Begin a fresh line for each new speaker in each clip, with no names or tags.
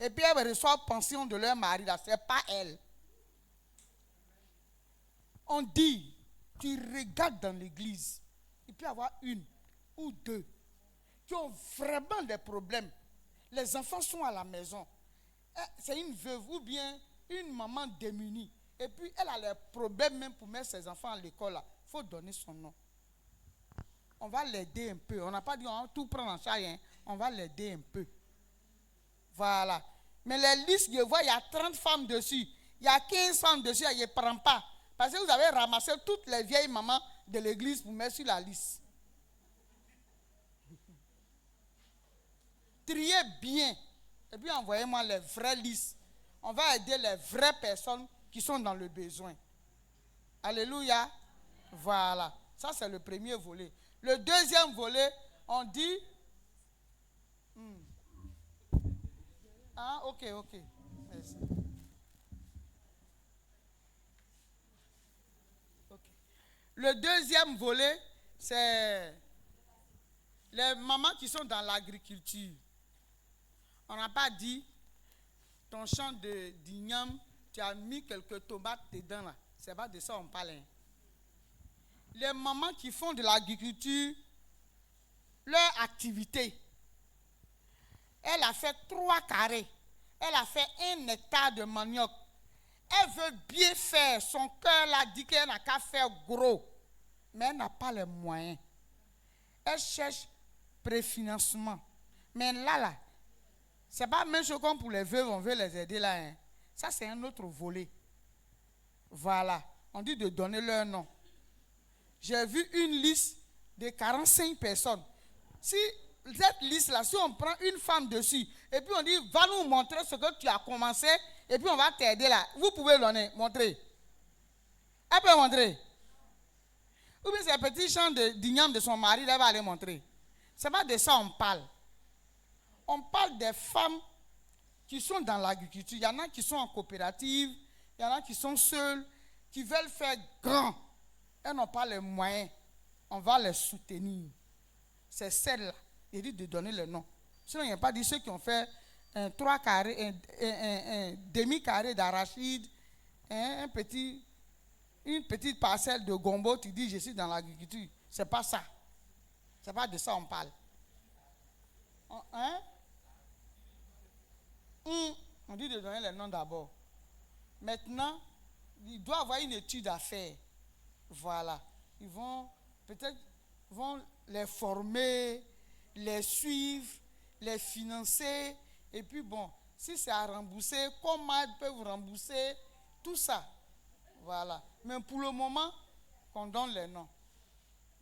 Et puis elles reçoivent pension de leur mari, là, ce n'est pas elle. On dit, tu regardes dans l'église, il peut y avoir une ou deux qui ont vraiment des problèmes. Les enfants sont à la maison. C'est une veuve ou bien une maman démunie. Et puis elle a les problèmes même pour mettre ses enfants à l'école. Il faut donner son nom. On va l'aider un peu. On n'a pas dit on va tout prendre en charge. Hein. On va l'aider un peu. Voilà. Mais les listes, je vois, il y a 30 femmes dessus. Il y a 15 femmes dessus, je ne prends pas. Parce que vous avez ramassé toutes les vieilles mamans de l'église pour mettre sur la liste. Triez bien. Et puis envoyez-moi les vraies listes. On va aider les vraies personnes qui sont dans le besoin. Alléluia. Voilà. Ça, c'est le premier volet. Le deuxième volet, on dit... Ah, ok. Merci. Okay. Le deuxième volet, c'est les mamans qui sont dans l'agriculture. On n'a pas dit, ton champ d'igname, tu as mis quelques tomates dedans là. C'est pas de ça on parle. Hein. Les mamans qui font de l'agriculture, leur activité, elle a fait 3 carrés. Elle a fait 1 hectare de manioc. Elle veut bien faire. Son cœur l'a dit qu'elle n'a qu'à faire gros. Mais elle n'a pas les moyens. Elle cherche préfinancement. Mais là, c'est pas la même chose comme pour les veuves, on veut les aider là. Hein. Ça, c'est un autre volet. Voilà. On dit de donner leur nom. J'ai vu une liste de 45 personnes. Si cette liste-là, si on prend une femme dessus, et puis on dit, va nous montrer ce que tu as commencé, et puis on va t'aider là. Vous pouvez montrer. Elle peut montrer. Ou bien c'est un petit champ d'igname de son mari, elle va aller montrer. C'est pas de ça on parle. On parle des femmes qui sont dans l'agriculture. Il y en a qui sont en coopérative, il y en a qui sont seules, qui veulent faire grand. Elles n'ont pas les moyens. On va les soutenir. C'est celle-là. Il dit de donner le nom. Sinon, il n'y a pas dit ceux qui ont fait un 3 carrés, un demi-carré d'arachide, une petite parcelle de gombo, tu dis je suis dans l'agriculture. C'est pas ça. C'est pas de ça on parle. Hein? On dit de donner le nom d'abord. Maintenant, il doit avoir une étude à faire. Voilà. Ils vont peut-être les former, les suivre, les financer. Et puis bon, si c'est à rembourser, comment ils peuvent rembourser, tout ça. Voilà. Mais pour le moment, qu'on donne les noms.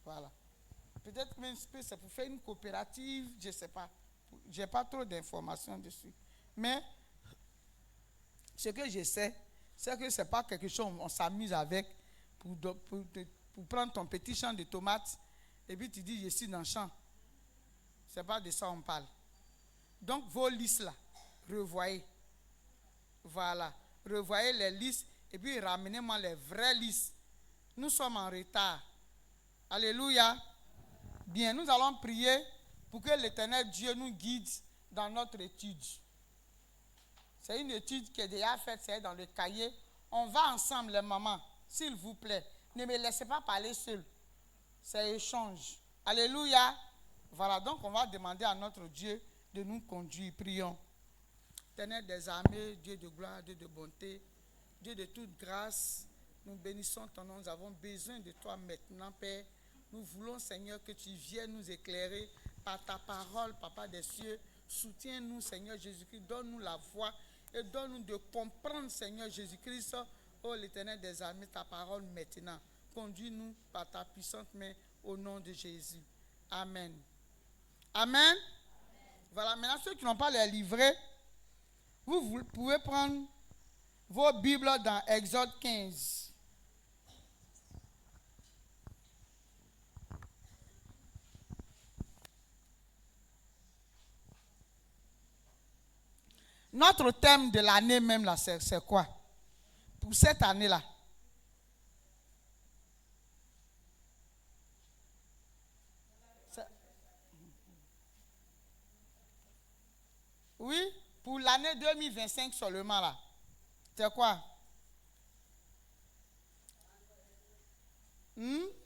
Voilà. Peut-être même que c'est pour faire une coopérative, je ne sais pas. Je n'ai pas trop d'informations dessus. Mais ce que je sais, c'est que ce n'est pas quelque chose qu'on s'amuse avec pour prendre ton petit champ de tomates et puis tu dis je suis dans le champ. Ce n'est pas de ça qu'on parle. Donc vos listes là, revoyez. Voilà. Revoyez les listes et puis ramenez-moi les vraies listes. Nous sommes en retard. Alléluia. Bien, nous allons prier pour que l'Éternel Dieu nous guide dans notre étude. C'est une étude qui est déjà faite, c'est dans le cahier. On va ensemble, les mamans, s'il vous plaît. Ne me laissez pas parler seul. C'est échange. Alléluia. Voilà, donc on va demander à notre Dieu de nous conduire. Prions. Éternel des armées, Dieu de gloire, Dieu de bonté, Dieu de toute grâce, nous bénissons ton nom. Nous avons besoin de toi maintenant, Père. Nous voulons, Seigneur, que tu viennes nous éclairer par ta parole, Papa des cieux. Soutiens-nous, Seigneur Jésus-Christ. Donne-nous la voix et donne-nous de comprendre, Seigneur Jésus-Christ, oh l'Éternel des armées, ta parole maintenant. Conduis-nous par ta puissante main au nom de Jésus. Amen. Amen. Voilà, maintenant ceux qui n'ont pas les livrets, vous pouvez prendre vos Bibles dans Exode 15. Notre thème de l'année même là, c'est quoi? Pour cette année-là. Oui, pour l'année 2025 seulement là. C'est quoi?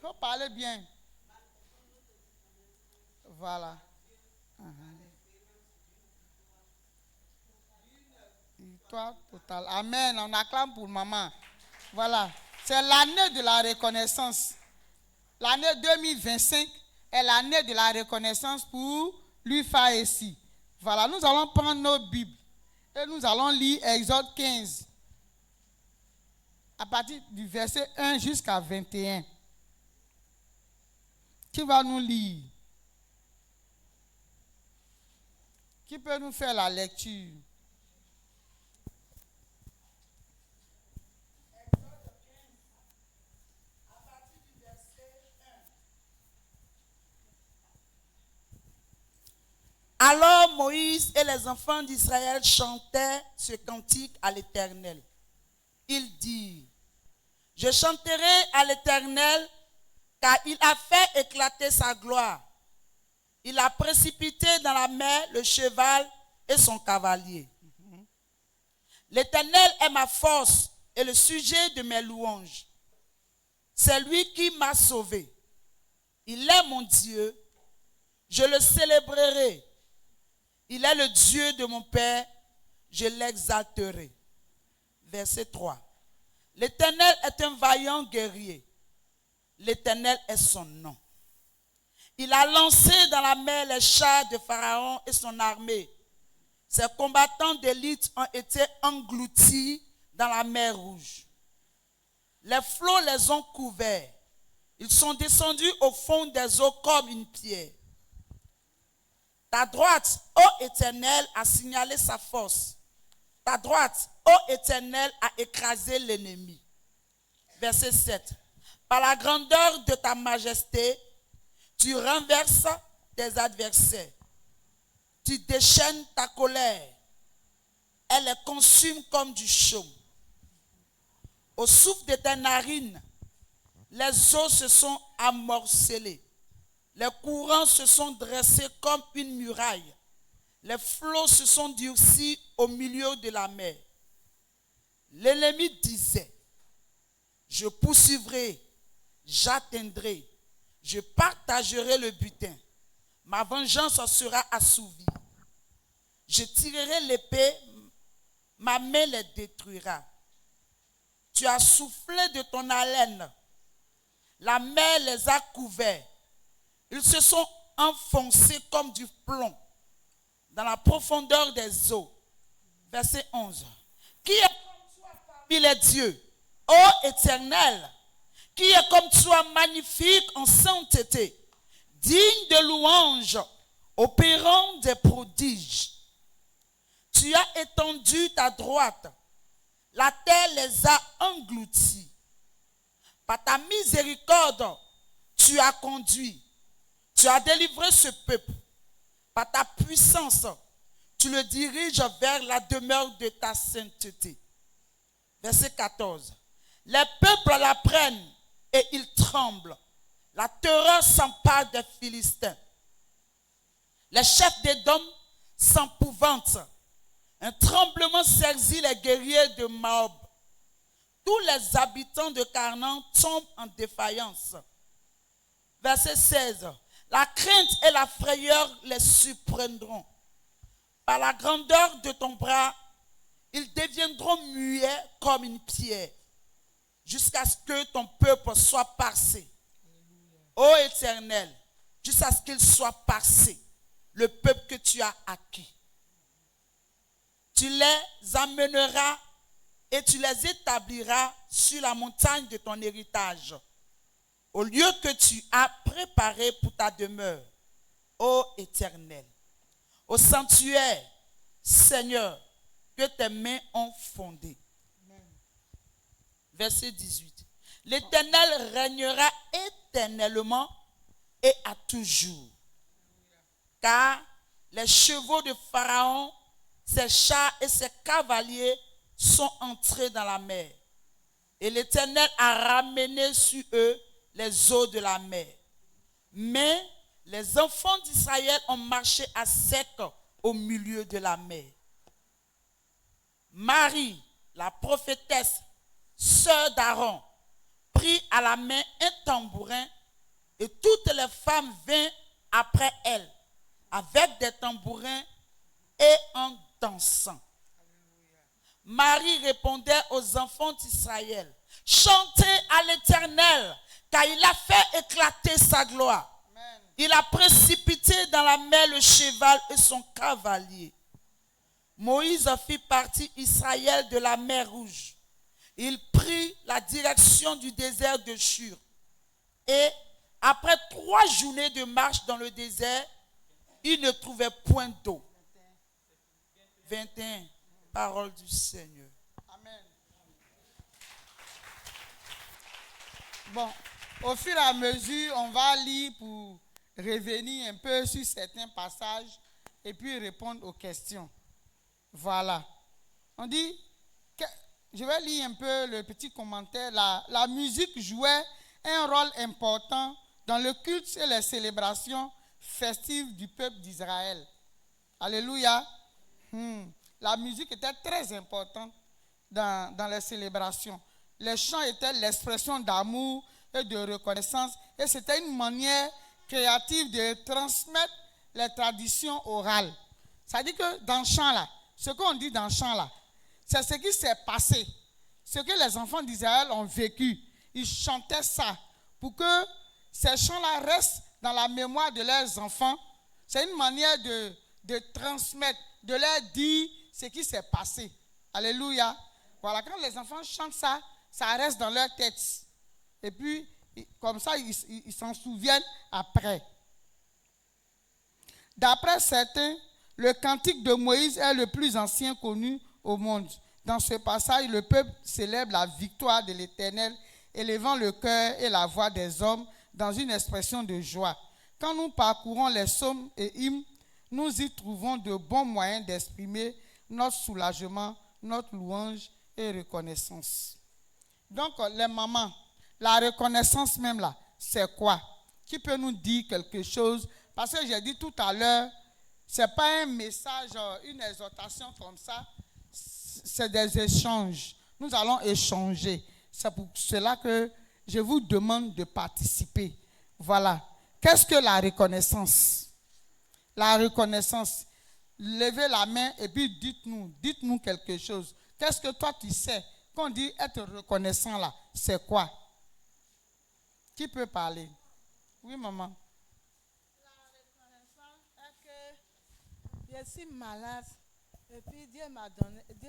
Faut parler bien. Voilà. Victoire totale. Amen. On acclame pour maman. Voilà. C'est l'année de la reconnaissance. L'année 2025 est l'année de la reconnaissance pour l'UFA ici. Voilà. Nous allons prendre nos Bibles et nous allons lire Exode 15. À partir du verset 1 jusqu'à 21. Qui va nous lire? Qui peut nous faire la lecture?
Alors Moïse et les enfants d'Israël chantaient ce cantique à l'Éternel. Ils dirent: je chanterai à l'Éternel, car il a fait éclater sa gloire. Il a précipité dans la mer le cheval et son cavalier. L'Éternel est ma force et le sujet de mes louanges. C'est lui qui m'a sauvé. Il est mon Dieu. Je le célébrerai. Il est le Dieu de mon Père. Je l'exalterai. Verset 3. L'Éternel est un vaillant guerrier. L'Éternel est son nom. Il a lancé dans la mer les chars de Pharaon et son armée. Ses combattants d'élite ont été engloutis dans la mer Rouge. Les flots les ont couverts. Ils sont descendus au fond des eaux comme une pierre. Ta droite, ô Éternel, a signalé sa force. Ta droite, ô Éternel, a écrasé l'ennemi. Verset 7. Par la grandeur de ta majesté, tu renverses tes adversaires. Tu déchaînes ta colère. Elle les consume comme du chaume. Au souffle de tes narines, les eaux se sont amorcellées. Les courants se sont dressés comme une muraille. Les flots se sont durcis au milieu de la mer. L'ennemi disait: je poursuivrai, j'atteindrai, je partagerai le butin. Ma vengeance sera assouvie. Je tirerai l'épée, ma main les détruira. Tu as soufflé de ton haleine. La mer les a couverts. Ils se sont enfoncés comme du plomb dans la profondeur des eaux. Verset 11. Qui est comme toi parmi les dieux, ô Éternel? Qui est comme toi magnifique en sainteté, digne de louange, opérant des prodiges? Tu as étendu ta droite, la terre les a engloutis. Par ta miséricorde, tu as conduit, tu as délivré ce peuple. Par ta puissance, tu le diriges vers la demeure de ta sainteté. Verset 14. Les peuples la prennent et ils tremblent. La terreur s'empare des Philistins. Les chefs d'Édom s'empouvantent. Un tremblement saisit les guerriers de Moab. Tous les habitants de Canaan tombent en défaillance. Verset 16. La crainte et la frayeur les surprendront. Par la grandeur de ton bras, ils deviendront muets comme une pierre, jusqu'à ce que ton peuple soit parsé. Ô Éternel, jusqu'à ce qu'il soit parsé, le peuple que tu as acquis. Tu les amèneras et tu les établiras sur la montagne de ton héritage, au lieu que tu as préparé pour ta demeure, ô Éternel. Au sanctuaire, Seigneur, que tes mains ont fondé. Verset 18. L'Éternel régnera éternellement et à toujours. Car les chevaux de Pharaon, ses chars et ses cavaliers sont entrés dans la mer. Et l'Éternel a ramené sur eux les eaux de la mer. Mais les enfants d'Israël ont marché à sec au milieu de la mer. Marie, la prophétesse, sœur d'Aaron, prit à la main un tambourin et toutes les femmes vinrent après elle avec des tambourins et en dansant. Marie répondait aux enfants d'Israël: chantez à l'Éternel, car il a fait éclater sa gloire.
Amen.
Il a précipité dans la mer le cheval et son cavalier. Moïse fit partir Israël de la mer Rouge. Il prit la direction du désert de Shur. Et après 3 journées de marche dans le désert, il ne trouvait point d'eau. 21. Parole du Seigneur.
Amen. Bon, au fur et à mesure, on va lire pour revenir un peu sur certains passages et puis répondre aux questions. Voilà. On dit, je vais lire un peu le petit commentaire. La musique jouait un rôle important dans le culte et les célébrations festives du peuple d'Israël. Alléluia. La musique était très importante dans les célébrations. Les chants étaient l'expression d'amour et de reconnaissance. Et c'était une manière créative de transmettre les traditions orales. Ça dit que dans le chant là, ce qu'on dit dans le chant là, c'est ce qui s'est passé. Ce que les enfants d'Israël ont vécu. Ils chantaient ça pour que ces chants-là restent dans la mémoire de leurs enfants. C'est une manière de transmettre, de leur dire ce qui s'est passé. Alléluia. Voilà, quand les enfants chantent ça, ça reste dans leur tête. Et puis, comme ça, ils s'en souviennent après. D'après certains, le cantique de Moïse est le plus ancien connu au monde. Dans ce passage, le peuple célèbre la victoire de l'Éternel, élevant le cœur et la voix des hommes dans une expression de joie. Quand nous parcourons les psaumes et hymnes, nous y trouvons de bons moyens d'exprimer notre soulagement, notre louange et reconnaissance. Donc, les mamans, la reconnaissance même là, c'est quoi? Qui peut nous dire quelque chose? Parce que j'ai dit tout à l'heure, ce n'est pas un message, une exhortation comme ça, c'est des échanges. Nous allons échanger. C'est pour cela que je vous demande de participer. Voilà. Qu'est-ce que la reconnaissance? La reconnaissance. Levez la main et puis dites-nous quelque chose. Qu'est-ce que toi tu sais? Quand on dit être reconnaissant là, c'est quoi? Qui peut parler? Oui, maman.
La reconnaissance est que je suis malade et puis Dieu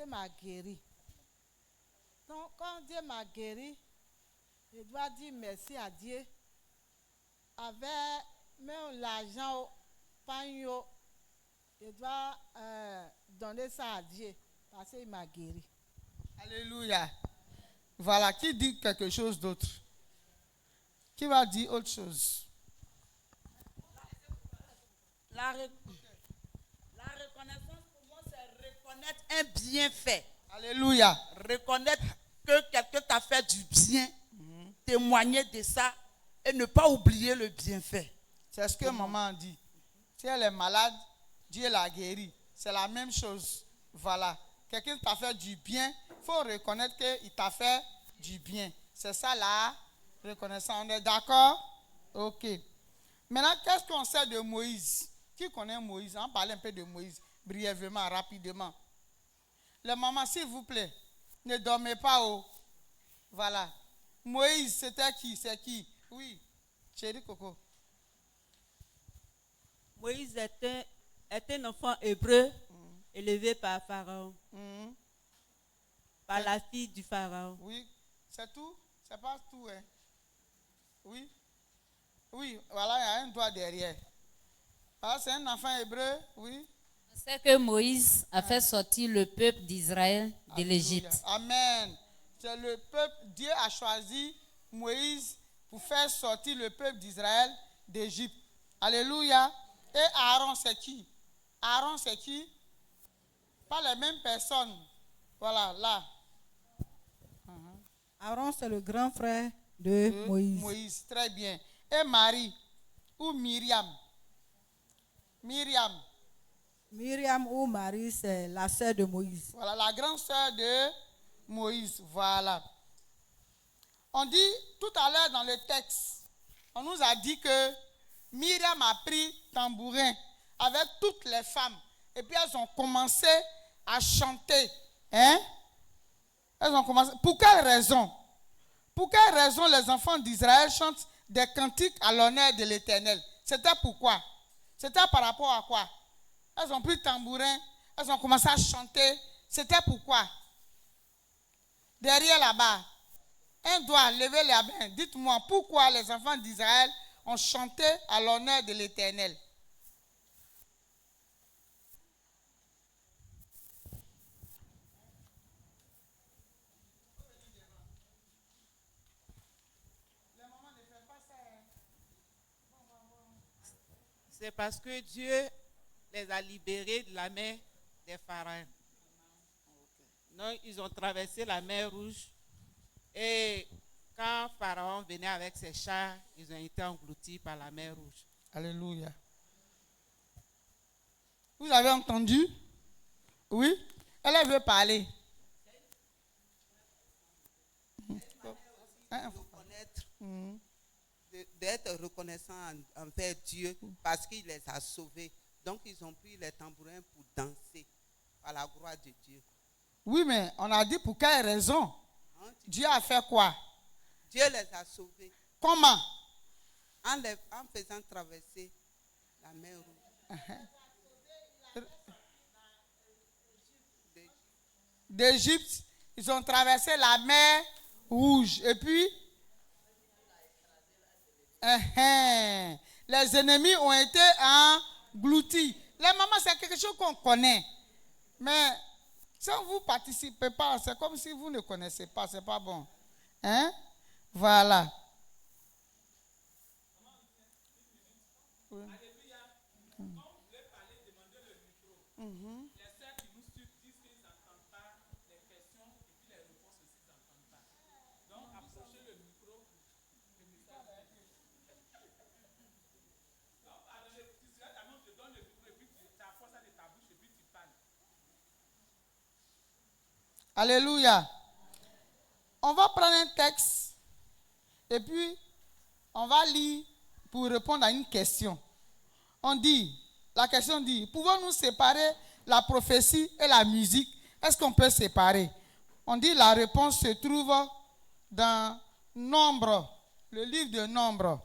m'a guéri. Donc, quand Dieu m'a guéri, je dois dire merci à Dieu. Avec même l'argent au pagnon, je dois donner ça à Dieu parce qu'il m'a guéri.
Alléluia. Voilà, qui dit quelque chose d'autre? Qui va dire autre chose?
La reconnaissance pour moi, c'est reconnaître un bienfait.
Alléluia.
Reconnaître que quelqu'un t'a fait du bien, témoigner de ça et ne pas oublier le bienfait.
C'est ce que maman dit. Si elle est malade, Dieu l'a guérie. C'est la même chose. Voilà. Quelqu'un t'a fait du bien, il faut reconnaître qu'il t'a fait du bien. C'est ça la reconnaissance. On est d'accord? Ok. Maintenant, qu'est-ce qu'on sait de Moïse? Qui connaît Moïse? On parle un peu de Moïse, brièvement, rapidement. Les mamans, s'il vous plaît, ne dormez pas. Voilà. Moïse, c'était qui? C'est qui? Oui. Chérie Coco.
Moïse est un enfant hébreu élevé par Pharaon, par la fille du Pharaon.
Oui. C'est tout? C'est pas tout, hein? Oui. Oui, voilà, il y a un doigt derrière. Ah, c'est un enfant hébreu, oui.
C'est que Moïse a fait sortir le peuple d'Israël de
Alléluia.
l'Égypte.
Amen. C'est le peuple, Dieu a choisi Moïse pour faire sortir le peuple d'Israël d'Égypte. Alléluia. Et Aaron, c'est qui? Aaron, c'est qui? Pas les mêmes personnes. Voilà, là.
Aaron, c'est le grand frère de Moïse.
Moïse, très bien. Et Marie, ou Myriam? Myriam.
Myriam ou Marie, c'est la sœur de Moïse.
Voilà, la grande sœur de Moïse. Voilà. On dit tout à l'heure dans le texte, on nous a dit que Myriam a pris tambourin avec toutes les femmes. Et puis elles ont commencé à chanter. Hein? Elles ont commencé. Pour quelle raison? Pour quelle raison les enfants d'Israël chantent des cantiques à l'honneur de l'Éternel? C'était pourquoi? C'était par rapport à quoi? Elles ont pris tambourin, elles ont commencé à chanter. C'était pourquoi? Derrière là-bas, un doigt, levez les mains. Dites-moi pourquoi les enfants d'Israël ont chanté à l'honneur de l'Éternel.
C'est parce que Dieu les a libérés de la main des pharaons. Donc, ils ont traversé la mer Rouge. Et quand Pharaon venait avec ses chars, ils ont été engloutis par la mer Rouge.
Alléluia. Vous avez entendu? Oui? Elle veut parler.
D'être reconnaissant envers Dieu parce qu'il les a sauvés. Donc ils ont pris les tambourins pour danser à la gloire de Dieu.
Oui, mais on a dit pour quelle raison?
Hein,
Dieu a fait quoi?
Dieu les a sauvés
Comment?
en faisant traverser la mer Rouge.
D'Égypte, ils ont traversé la mer Rouge. Et puis, les ennemis ont été engloutis. Les mamans, c'est quelque chose qu'on connaît. Mais si vous ne participez pas, c'est comme si vous ne connaissez pas. C'est pas bon. Hein? Voilà. Oui. Alléluia. On va prendre un texte et puis on va lire pour répondre à une question. La question dit, pouvons-nous séparer la prophétie et la musique? Est-ce qu'on peut séparer? On dit la réponse se trouve dans Nombre, le livre de Nombre.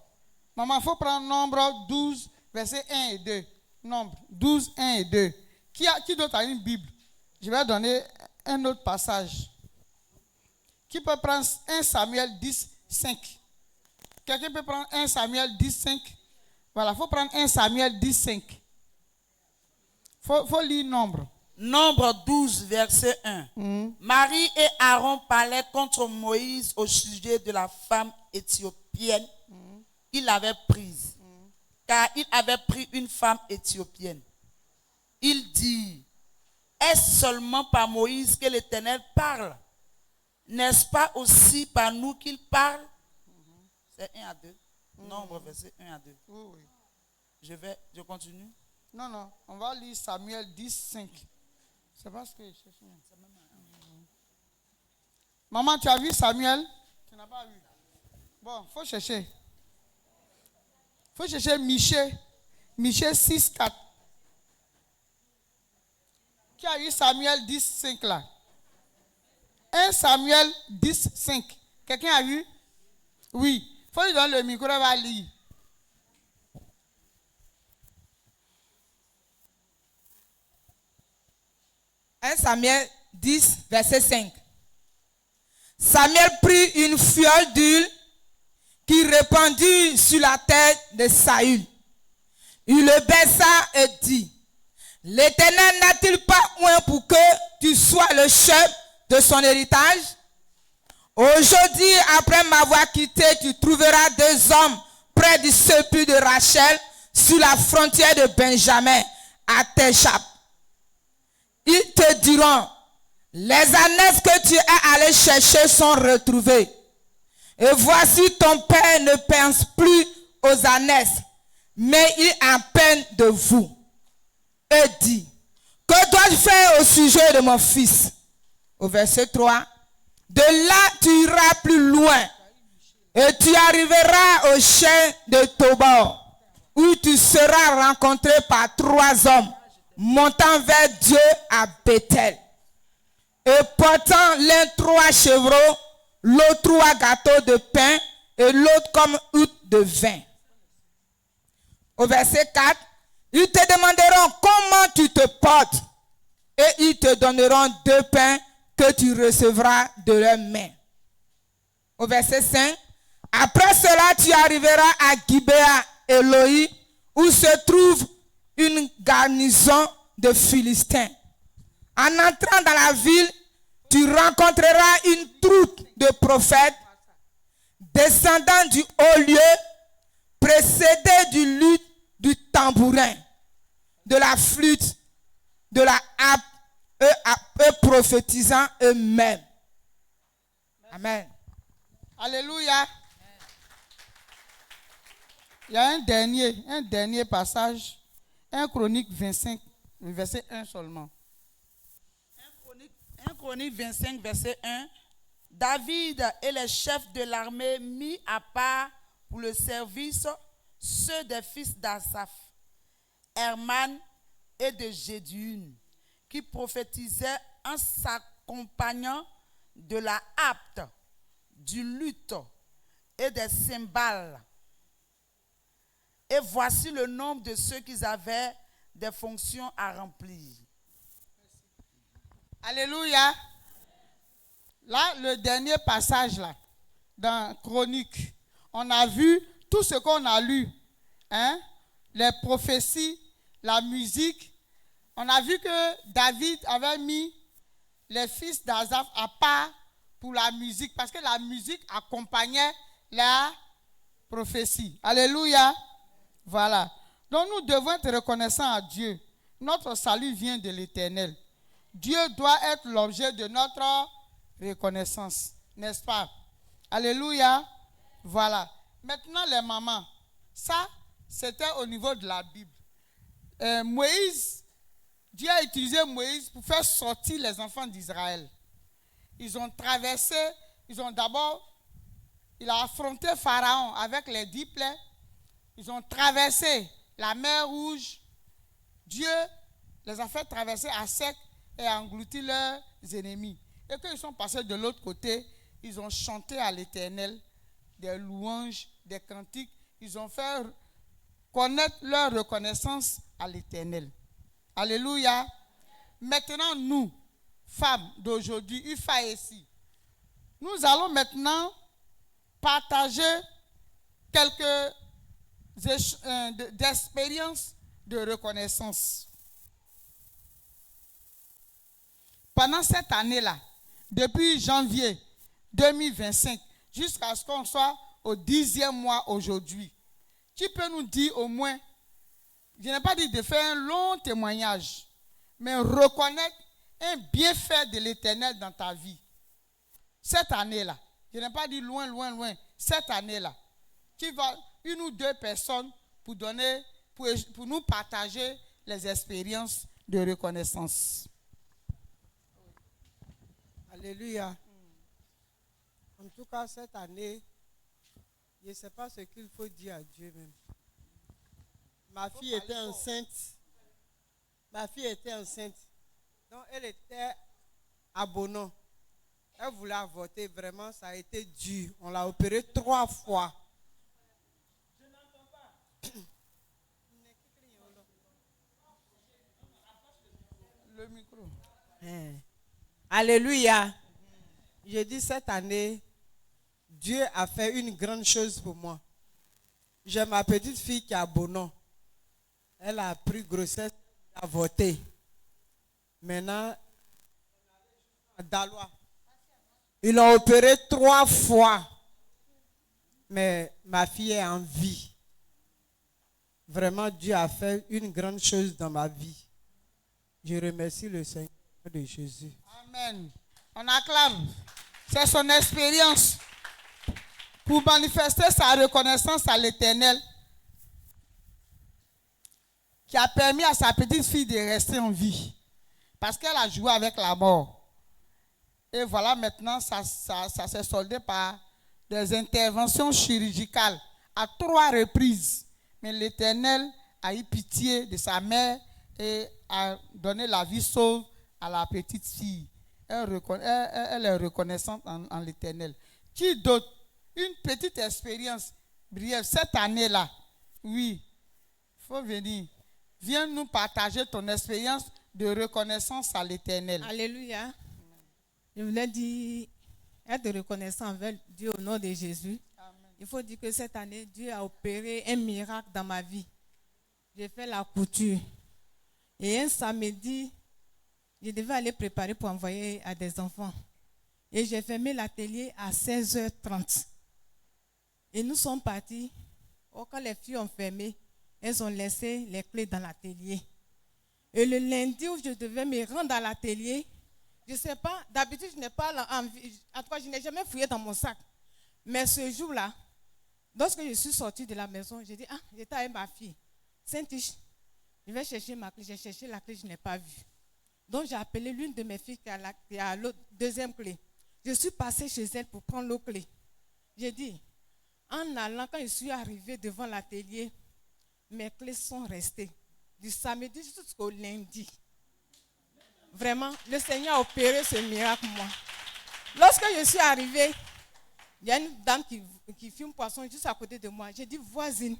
Maman, il faut prendre Nombre 12, versets 1 et 2. Nombre 12, 1 et 2. Qui d'autre a une Bible? Je vais donner un autre passage. Qui peut prendre 1 Samuel 10, 5? Quelqu'un peut prendre 1 Samuel 10, 5? Voilà, il faut prendre 1 Samuel 10, 5. Faut lire Nombre.
Nombre 12, verset 1. Marie et Aaron parlaient contre Moïse au sujet de la femme éthiopienne qu'il avait prise. Car il avait pris une femme éthiopienne. Il dit, est-ce seulement par Moïse que l'Éternel parle? N'est-ce pas aussi par nous qu'il parle? C'est 1 à 2. Nombre, verset 1 à 2.
Oui.
Je continue.
Non, on va lire Samuel 10, 5. C'est pas ce que je cherche. Maman, tu as vu Samuel? Tu n'as pas vu. Bon, il faut chercher. Il faut chercher Michée 6, 4. Qui a eu Samuel 10, 5 là? 1 Samuel 10, 5. Quelqu'un a vu? Oui. Il faut lui donner le micro, elle va lire.
Samuel 10, verset 5. Samuel prit une fiole d'huile qui répandit sur la tête de Saül. Il le baissa et dit, l'Éternel n'a-t-il pas oint pour que tu sois le chef de son héritage? Aujourd'hui, après m'avoir quitté, tu trouveras 2 hommes près du sépulcre de Rachel, sur la frontière de Benjamin, à Téchap. Ils te diront, les ânesses que tu es allé chercher sont retrouvées. Et voici ton père ne pense plus aux ânesses, mais il a peine de vous. Et dit, Que dois-je faire au sujet de mon fils? Au verset 3. De là, tu iras plus loin et tu arriveras au chêne de Tobor, où tu seras rencontré par 3 hommes montant vers Dieu à Bethel et portant l'un 3 chevreaux, l'autre 3 gâteaux de pain et l'autre comme hutte de vin. Au verset 4, ils te demanderont comment tu te portes et ils te donneront 2 pains que tu recevras de leurs mains. Au verset 5, après cela tu arriveras à Gibéa Éloi, où se trouve une garnison de Philistins. En entrant dans la ville, tu rencontreras une troupe de prophètes descendant du haut lieu, précédés du luth, du tambourin, de la flûte, de la harpe, eux prophétisant eux-mêmes. Amen.
Alléluia. Il y a un dernier passage, 1 Chronique 25, verset 1 seulement.
1 Chronique 25, verset 1. David et les chefs de l'armée mis à part pour le service ceux des fils d'Asaph, Herman et de Jédune, qui prophétisaient en s'accompagnant de la harpe, du luth et des cymbales. Et voici le nombre de ceux qui avaient des fonctions à remplir.
Alléluia. Là, le dernier passage là, dans Chronique, on a vu tout ce qu'on a lu, hein? Les prophéties, la musique. On a vu que David avait mis les fils d'Asaph à part pour la musique, parce que la musique accompagnait la prophétie. Alléluia. Voilà. Donc nous devons être reconnaissants à Dieu. Notre salut vient de l'Éternel. Dieu doit être l'objet de notre reconnaissance, n'est-ce pas? Alléluia. Voilà. Maintenant les mamans, ça c'était au niveau de la Bible. Moïse, Dieu a utilisé Moïse pour faire sortir les enfants d'Israël. Ils ont traversé, il a affronté Pharaon avec les 10 plaies. Ils ont traversé la mer Rouge. Dieu les a fait traverser à sec et a englouti leurs ennemis. Et quand ils sont passés de l'autre côté, ils ont chanté à l'Éternel des louanges, des cantiques. Ils ont fait connaître leur reconnaissance à l'Éternel. Alléluia. Maintenant, nous, femmes d'aujourd'hui, Ifa ici, nous allons maintenant partager quelques d'expériences de reconnaissance. Pendant cette année-là, depuis janvier 2025 jusqu'à ce qu'on soit au 10e mois aujourd'hui, tu peux nous dire au moins, je n'ai pas dit de faire un long témoignage, mais reconnaître un bienfait de l'Éternel dans ta vie. Cette année-là, je n'ai pas dit loin, cette année-là, tu vas une ou 2 personnes pour nous partager les expériences de reconnaissance.
Alléluia. En tout cas, cette année, je ne sais pas ce qu'il faut dire à Dieu même. Ma fille était enceinte. Donc, elle était à Bonon. Elle voulait avorter. Vraiment, ça a été dur. On l'a opérée 3 fois. Je n'entends pas.
Le micro.
Alléluia. Je dis cette année, Dieu a fait une grande chose pour moi. J'ai ma petite fille qui a Bonon. Elle a pris grossesse, elle a avorté. Maintenant, à Dalois. Ils l'ont opéré 3 fois. Mais ma fille est en vie. Vraiment, Dieu a fait une grande chose dans ma vie. Je remercie le Seigneur de Jésus.
Amen. On acclame. C'est son expérience pour manifester sa reconnaissance à l'Éternel qui a permis à sa petite fille de rester en vie. Parce qu'elle a joué avec la mort. Et voilà, maintenant, ça s'est soldé par des interventions chirurgicales à 3 reprises. Mais l'Éternel a eu pitié de sa mère et a donné la vie sauve à la petite fille. Elle est reconnaissante en l'Éternel. Qui d'autre? Une petite expérience brève cette année-là. Oui, il faut venir. Viens nous partager ton expérience de reconnaissance à l'Éternel.
Alléluia. Je voulais dire, être reconnaissant envers Dieu au nom de Jésus.
Amen.
Il faut dire que cette année, Dieu a opéré un miracle dans ma vie. J'ai fait la couture. Et un samedi, je devais aller préparer pour envoyer à des enfants. Et j'ai fermé l'atelier à 16h30. Et nous sommes partis. Oh, quand les filles ont fermé, elles ont laissé les clés dans l'atelier. Et le lundi où je devais me rendre à l'atelier, je ne sais pas, d'habitude je n'ai pas envie, en tout cas je n'ai jamais fouillé dans mon sac. Mais ce jour-là, lorsque je suis sortie de la maison, j'ai dit, j'étais avec ma fille. Saint-Tiche, je vais chercher ma clé. J'ai cherché la clé, je n'ai pas vu. Donc j'ai appelé l'une de mes filles qui a l'autre deuxième clé. Je suis passée chez elle pour prendre l'autre clé. J'ai dit, en allant, quand je suis arrivée devant l'atelier, mes clés sont restées. Du samedi jusqu'au lundi. Vraiment, le Seigneur a opéré ce miracle pour moi. Lorsque je suis arrivée, il y a une dame qui fume poisson juste à côté de moi. J'ai dit, voisine,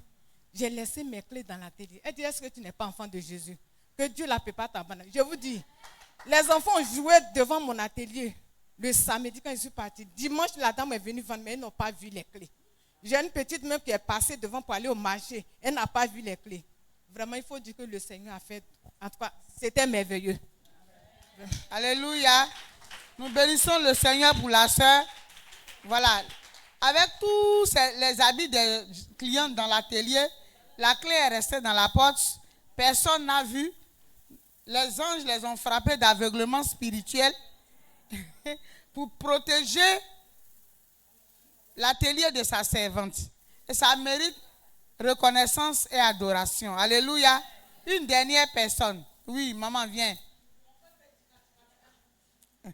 j'ai laissé mes clés dans l'atelier. Elle dit, est-ce que tu n'es pas enfant de Jésus? Que Dieu ne la peut pas t'abandonner. Je vous dis, les enfants ont joué devant mon atelier le samedi quand je suis partie. Dimanche, la dame est venue vendre, mais ils n'ont pas vu les clés. J'ai une petite meuf qui est passée devant pour aller au marché. Elle n'a pas vu les clés. Vraiment, il faut dire que le Seigneur a fait. En tout cas, c'était merveilleux.
Alléluia. Nous bénissons le Seigneur pour la sœur. Voilà. Avec tous les habits des clients dans l'atelier, la clé est restée dans la porte. Personne n'a vu. Les anges les ont frappés d'aveuglement spirituel pour protéger l'atelier de sa servante. Et ça mérite reconnaissance et adoration. Alléluia. Une dernière personne. Oui, maman, viens.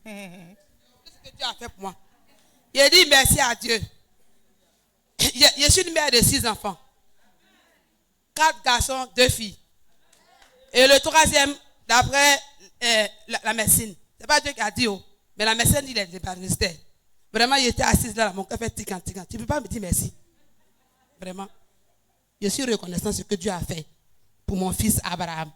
Qu'est-ce que Dieu a fait pour moi? Il dit merci à Dieu. Je suis une mère de 6 enfants. 4 garçons, 2 filles. Et le 3e, d'après la médecine. Ce n'est pas Dieu qui a dit, mais la médecine dit qu'il est déparasité. Vraiment, j'étais assise là, mon cœur fait tic. Tu ne peux pas me dire merci. Vraiment. Je suis reconnaissant de ce que Dieu a fait pour mon fils Abraham.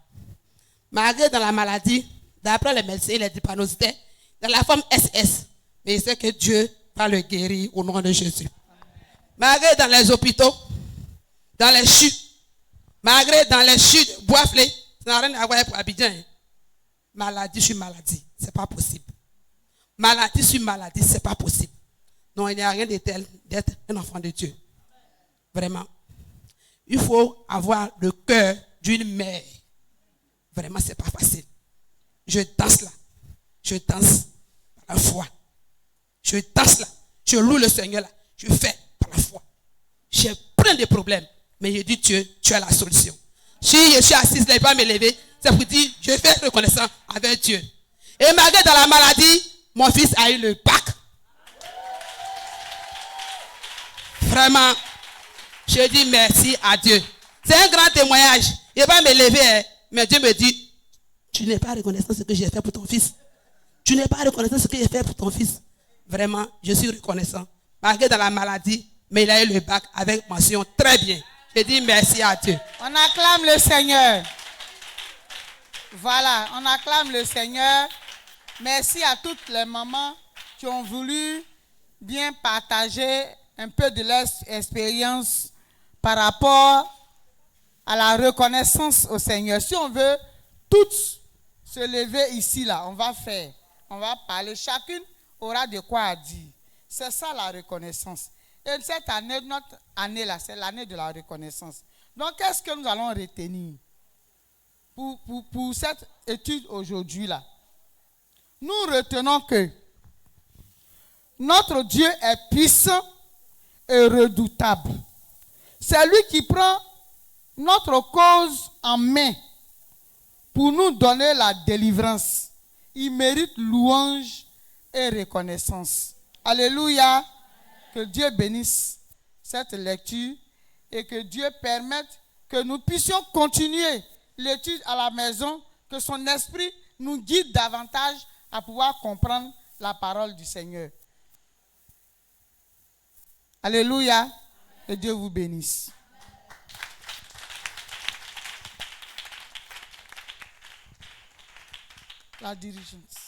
Malgré dans la maladie, d'après les médecins, il est déparasité dans la forme SS. Mais je sais que Dieu va le guérir au nom de Jésus. Malgré dans les hôpitaux, dans les chutes, malgré dans les chutes boisflées, ça n'a rien à voir pour Abidjan. Maladie sur maladie, ce n'est pas possible. Maladie sur maladie, ce n'est pas possible. Non, il n'y a rien de tel d'être un enfant de Dieu. Vraiment. Il faut avoir le cœur d'une mère. Vraiment, ce n'est pas facile. Je danse là. Je danse par la foi. Je danse là. Je loue le Seigneur là. Je fais par la foi. J'ai plein de problèmes. Mais je dis Dieu, tu as la solution. Si je suis assise là, je ne vais pas me lever. C'est pour dire, je fais reconnaissance avec Dieu. Et malgré dans la maladie, mon fils a eu le bac. Vraiment, je dis merci à Dieu. C'est un grand témoignage. Je ne vais pas me lever, mais Dieu me dit, tu n'es pas reconnaissant de ce que j'ai fait pour ton fils. Tu n'es pas reconnaissant de ce que j'ai fait pour ton fils. Vraiment, je suis reconnaissant. Malgré dans la maladie, mais il a eu le bac avec mention très bien. Je dis merci à Dieu.
On acclame le Seigneur. Voilà, on acclame le Seigneur. Merci à toutes les mamans qui ont voulu bien partager un peu de leur expérience par rapport à la reconnaissance au Seigneur. Si on veut toutes se lever ici, là, on va faire. On va parler. Chacune aura de quoi dire. C'est ça la reconnaissance. Et cette année, notre année là, c'est l'année de la reconnaissance. Donc, qu'est-ce que nous allons retenir pour cette étude aujourd'hui là? Nous retenons que notre Dieu est puissant et redoutable. C'est lui qui prend notre cause en main pour nous donner la délivrance. il mérite louange et reconnaissance. Alléluia. Que Dieu bénisse cette lecture et que Dieu permette que nous puissions continuer l'étude à la maison, que son esprit nous guide davantage à pouvoir comprendre la parole du Seigneur. Alléluia. Que Dieu vous bénisse. La dirigeance.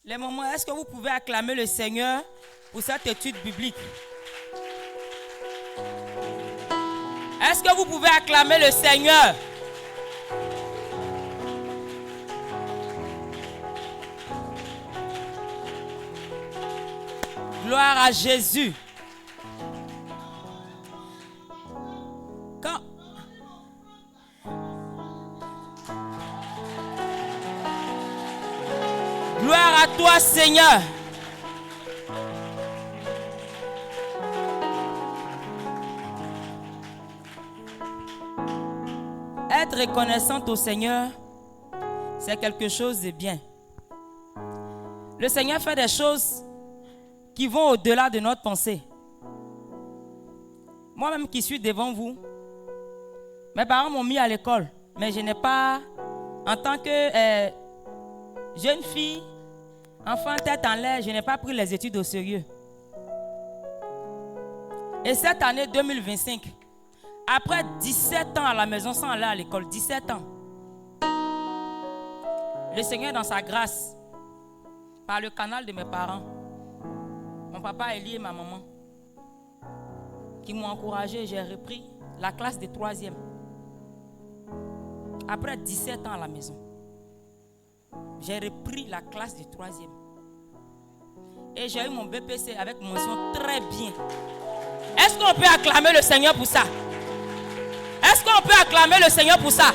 Les moments, est-ce que vous pouvez acclamer le Seigneur pour cette étude biblique? Est-ce que vous pouvez acclamer le Seigneur? Gloire à Jésus. Gloire à toi, Seigneur. Être reconnaissante au Seigneur, c'est quelque chose de bien. Le Seigneur fait des choses qui vont au-delà de notre pensée. Moi-même qui suis devant vous, mes parents m'ont mis à l'école, mais je n'ai pas, en tant que jeune fille, enfant tête en l'air, je n'ai pas pris les études au sérieux. Et cette année 2025, après 17 ans à la maison sans aller à l'école, 17 ans, le Seigneur dans sa grâce, par le canal de mes parents, mon papa Elie et ma maman, qui m'ont encouragé, j'ai repris la classe de 3e. Après 17 ans à la maison, j'ai repris la classe de 3e. Et j'ai eu mon BPC avec mention très bien. Est-ce qu'on peut acclamer le Seigneur pour ça? Est-ce qu'on peut acclamer le Seigneur pour ça?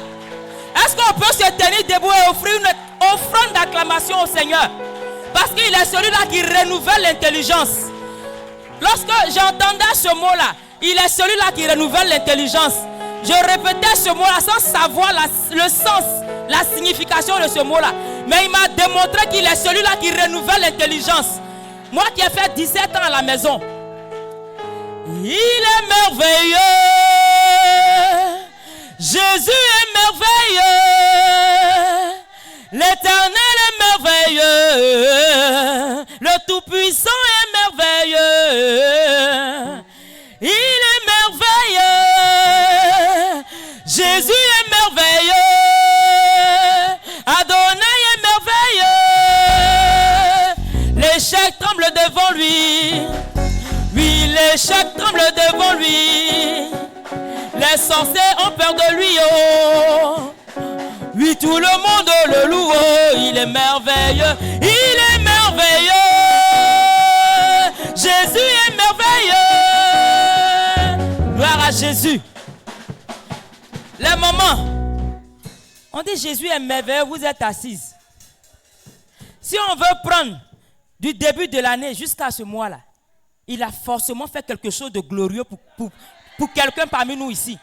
Est-ce qu'on peut se tenir debout et offrir une offrande d'acclamation au Seigneur? Parce qu'il est celui-là qui renouvelle l'intelligence. Lorsque j'entendais ce mot-là, il est celui-là qui renouvelle l'intelligence. Je répétais ce mot-là sans savoir le sens, la signification de ce mot-là. Mais il m'a démontré qu'il est celui-là qui renouvelle l'intelligence. Moi qui ai fait 17 ans à la maison. Il est merveilleux. Jésus est merveilleux. L'Éternel est merveilleux. Le Tout-Puissant est merveilleux. Il est merveilleux. Jésus est merveilleux. Adonai est merveilleux. L'échec tremble devant lui. Oui, l'échec tremble devant lui. Les sorciers ont peur de lui. Oh. Oui, tout le monde le loue. Oh. Il est merveilleux. Il est merveilleux. Jésus est merveilleux. Gloire à Jésus. Les mamans, on dit Jésus est merveilleux, vous êtes assises. Si on veut prendre du début de l'année jusqu'à ce mois-là, il a forcément fait quelque chose de glorieux pour quelqu'un parmi nous ici.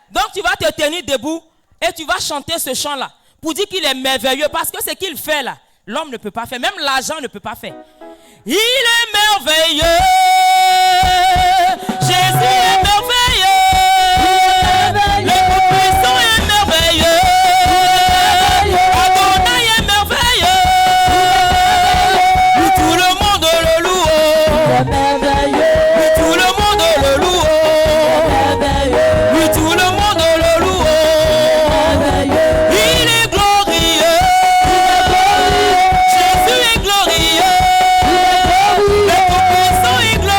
Donc tu vas te tenir debout et tu vas chanter ce chant-là pour dire qu'il est merveilleux, parce que ce qu'il fait là, l'homme ne peut pas faire, même l'argent ne peut pas faire. Il est merveilleux. Jésus est merveilleux. Le Tout-Puissant est merveilleux. Adonai est merveilleux. Oui, tout le monde le loue. Oui, tout le monde le loue. Oui, tout le monde le loue. Il est glorieux. Jésus est glorieux. Le Tout-Puissant est glorieux.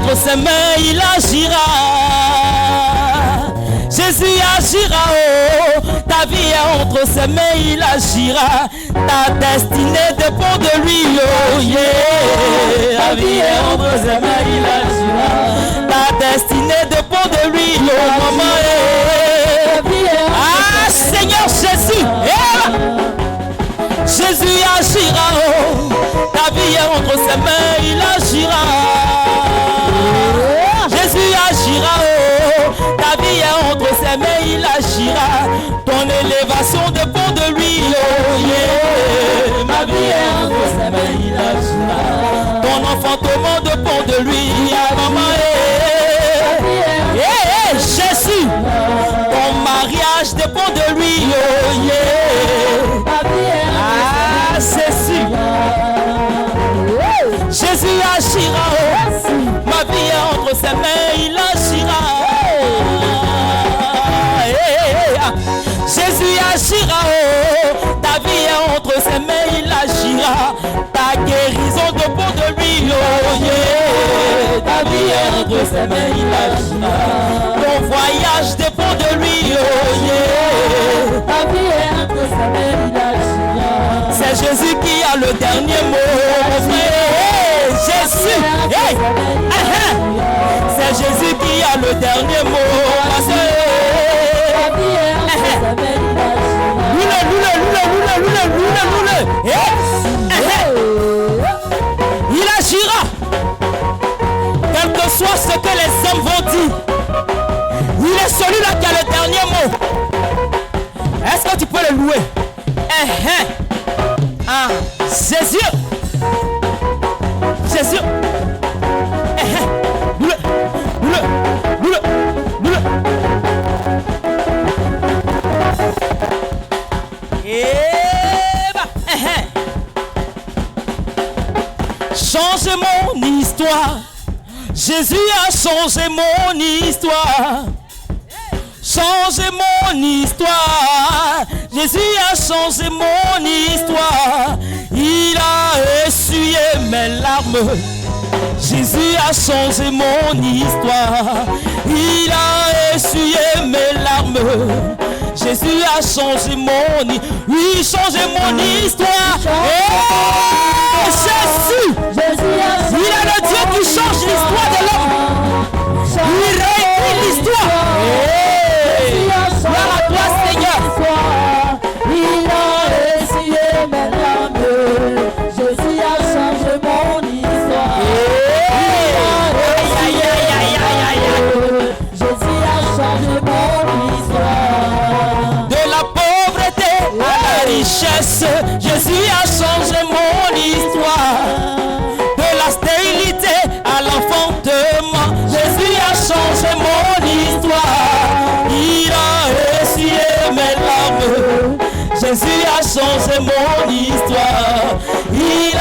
entre ses mains, il agira. Jésus agira, oh, ta vie est entre ses mains, il agira. Ta destinée dépend de lui, oh yeah. Ta vie est entre ses mains, il agira. Ta destinée dépend de lui, oh maman. Ah Seigneur Jésus, Jésus agira, oh, ta vie est entre ses mains, il agira. Jésus agira, oh, ta vie est entre ses mains, il agira. Ton élévation dépend de lui, oh yeah. Ma vie est entre ses mains, il agira. Ton enfantement dépend de lui, maman. Jésus, ton mariage dépend de lui, oh yeah. Ah, Jésus. Jésus agira, oh. Ma vie est entre ses mains, il agira. Jésus agira, oh. Ta vie est entre ses mains, il agira. Ta guérison dépend de lui, oh yeah. Ta vie est entre ses mains, il agira. Ton voyage dépend de lui, oh yeah. Ta vie est entre ses mains, il agira. C'est Jésus qui a le dernier mot, mon frère. Jésus, hey. C'est Jésus qui a le dernier mot, ma soeur. Il agira. Quel que soit ce que les hommes vont dire, il est celui-là qui a le dernier mot. Est-ce que tu peux le louer? Ah, Jésus. Jésus. Changez mon histoire. Jésus a changé mon histoire. Changez mon histoire. Jésus a changé mon histoire. Il a essuyé mes larmes. Jésus a changé mon histoire. Il a essuyé mes larmes. Jésus a changé mon histoire. Oui, changé mon histoire. Jésus, il est le Dieu qui change l'histoire de l'homme. Il réécrit l'histoire. Gloire à toi, Seigneur.
Il a essuyé mes larmes. Jésus a changé mon histoire. Jésus a changé mon histoire.
De la pauvreté à la richesse, Jésus a changé mon histoire. De la stérilité à l'enfantement, Jésus a changé mon histoire. Il a essuyé mes larmes. Jésus a changé mon histoire. Il a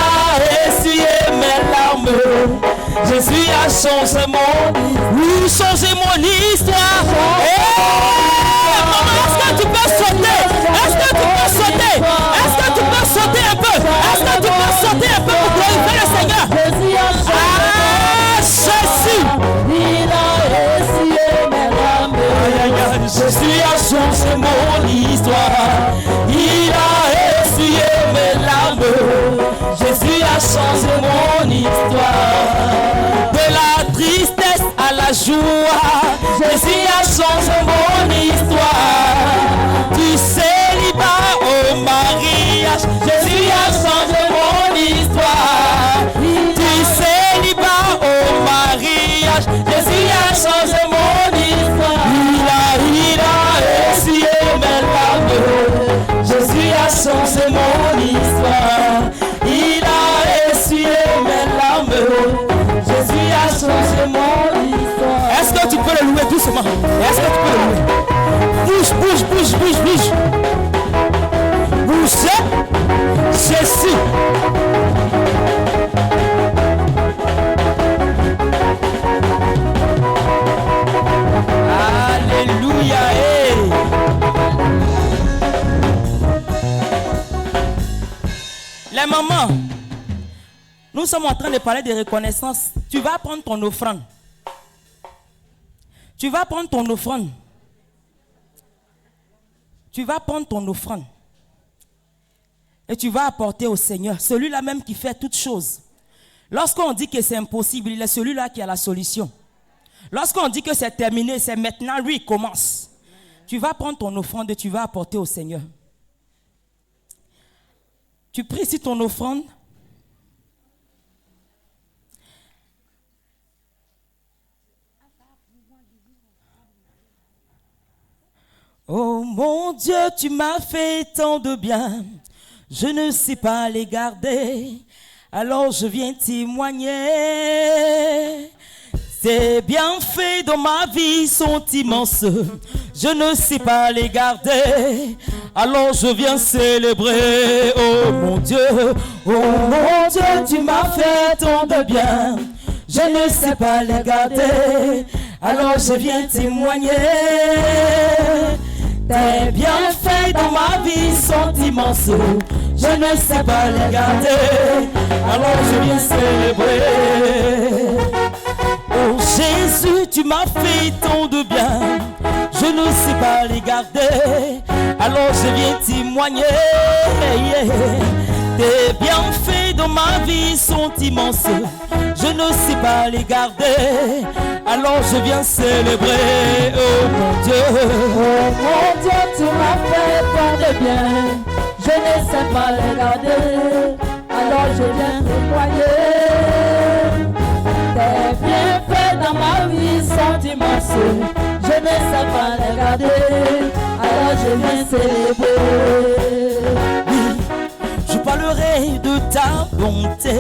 essuyé mes larmes. Jésus a changé mon histoire. Oui, changé mon histoire. Maman, est-ce que tu peux sauter? Est-ce que tu peux sauter? Est-ce que tu peux sauter un peu? Est-ce que tu peux sauter un peu pour glorifier le Seigneur? Ah, Jésus!
Il a essuyé mes larmes.
Jésus a changé mon histoire. Il a essuyé mes larmes. Jésus a changé mon histoire. De la tristesse à la joie, Jésus a changé mon histoire. Du célibat au mariage, Jésus a changé mon histoire. Du célibat au mariage, Jésus a changé mon histoire. Il a essuyé mes larmes. Jésus a changé mon histoire. Il a essuyé mes larmes. Jésus a changé mon histoire. Est-ce que tu peux le louer doucement? Est-ce que tu peux le louer? Bouge, bouge, bouge, bouge, bouge. Bouge. Jésus. Alléluia. Les mamans, nous sommes en train de parler de reconnaissance. Tu vas prendre ton offrande. Tu vas prendre ton offrande. Tu vas prendre ton offrande. Et tu vas apporter au Seigneur. Celui-là même qui fait toutes choses. Lorsqu'on dit que c'est impossible, il est celui-là qui a la solution. Lorsqu'on dit que c'est terminé, c'est maintenant, lui, il commence. Tu vas prendre ton offrande et tu vas apporter au Seigneur. Tu pries sur ton offrande. Oh mon Dieu, tu m'as fait tant de bien, je ne sais pas les garder, alors je viens témoigner. Tes bienfaits dans ma vie sont immenses, je ne sais pas les garder, alors je viens célébrer. Oh mon Dieu, tu m'as fait tant de bien, je ne sais pas les garder, alors je viens témoigner. Tes bienfaits dans ma vie sont immenses, je ne sais pas les garder, alors je viens célébrer. Oh Jésus, tu m'as fait tant de bien, je ne sais pas les garder, alors je viens témoigner. Tes bienfaits dans ma vie sont immenses, je ne sais pas les garder, alors je viens célébrer. Oh mon Dieu,
tu m'as fait tant de bien, je ne sais pas les garder, alors je viens témoigner. Tes bienfaits dans ma vie sont immenses, je ne sais pas les garder, alors je viens célébrer.
Je parlerai de ta bonté,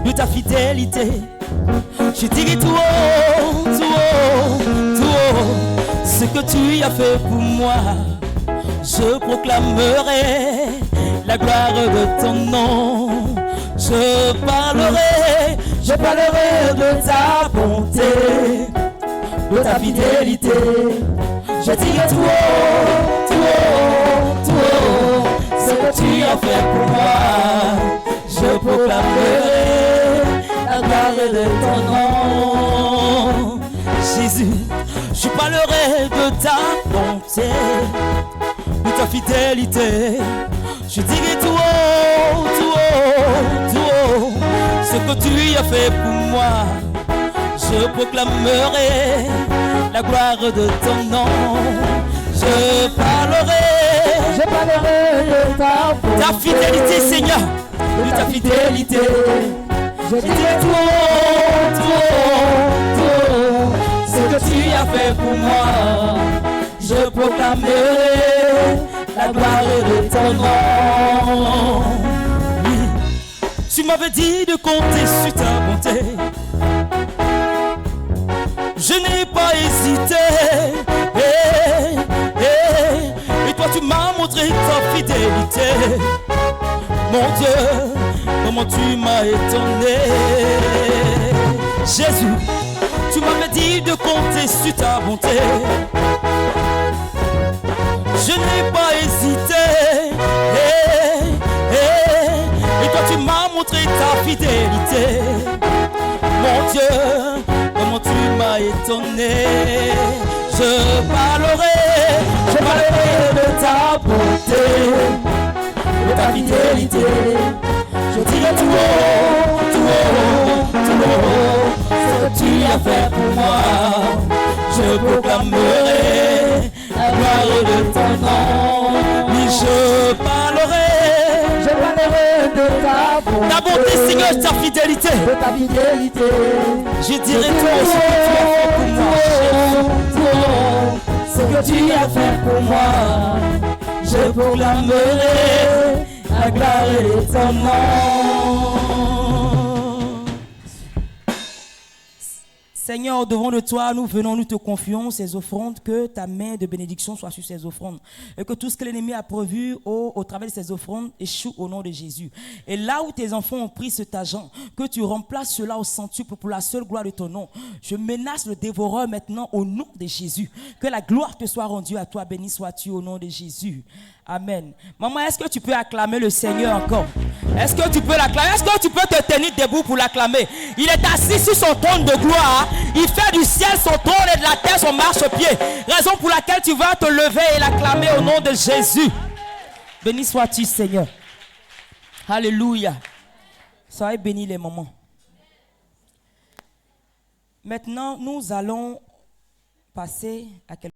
de ta fidélité. Je dirai tout haut, ce que tu as fait pour moi. Je proclamerai la gloire de ton nom. Je parlerai de ta bonté, de ta fidélité. Je dirai tout haut, ce que tu as fait pour moi. Je proclamerai la gloire de ton nom. Jésus, je parlerai de ta bonté, de ta fidélité. Je dirai tout haut, ce que tu as fait pour moi. Je proclamerai la gloire de ton nom. Je parlerai
de
ta fidélité, Seigneur, de ta fidélité. Je dirai tout haut, ce que tu as fait pour moi. Je proclamerai la gloire de ton nom. Oui. Tu m'avais dit de compter sur ta bonté. Je n'ai pas hésité. Et toi tu m'as montré ta fidélité. Mon Dieu, comment tu m'as étonné. Jésus, tu m'avais dit de compter sur ta bonté. Je n'ai pas hésité. Et toi tu m'as montré ta fidélité. Mon Dieu, comment tu m'as étonné. Je parlerai de ta bonté, de ta fidélité. Je dirai tout haut, ce que tu as fait pour moi. Je proclamerai la gloire de ton nom. Oui, je parlerai
de
ta bonté, Seigneur, ta fidélité.
De ta fidélité.
Je dirai tout ce que tu as fait pour moi.
Ce que tu as fait pour moi.
Je proclamerai la gloire de ton nom. Seigneur, devant de toi, nous venons, nous te confions ces offrandes, que ta main de bénédiction soit sur ces offrandes et que tout ce que l'ennemi a prévu au travers de ces offrandes échoue au nom de Jésus. Et là où tes enfants ont pris cet argent, que tu remplaces cela au centuple pour la seule gloire de ton nom. Je menace le dévoreur maintenant au nom de Jésus. Que la gloire te soit rendue à toi, béni sois-tu au nom de Jésus. Amen. Maman, est-ce que tu peux acclamer le Seigneur encore? Est-ce que tu peux l'acclamer? Est-ce que tu peux te tenir debout pour l'acclamer? Il est assis sur son trône de gloire. Il fait du ciel son trône et de la terre son marchepied. Raison pour laquelle tu vas te lever et l'acclamer au nom de Jésus. Béni sois-tu, Seigneur. Alléluia. Soyez bénis les moments. Maintenant, nous allons passer à quelque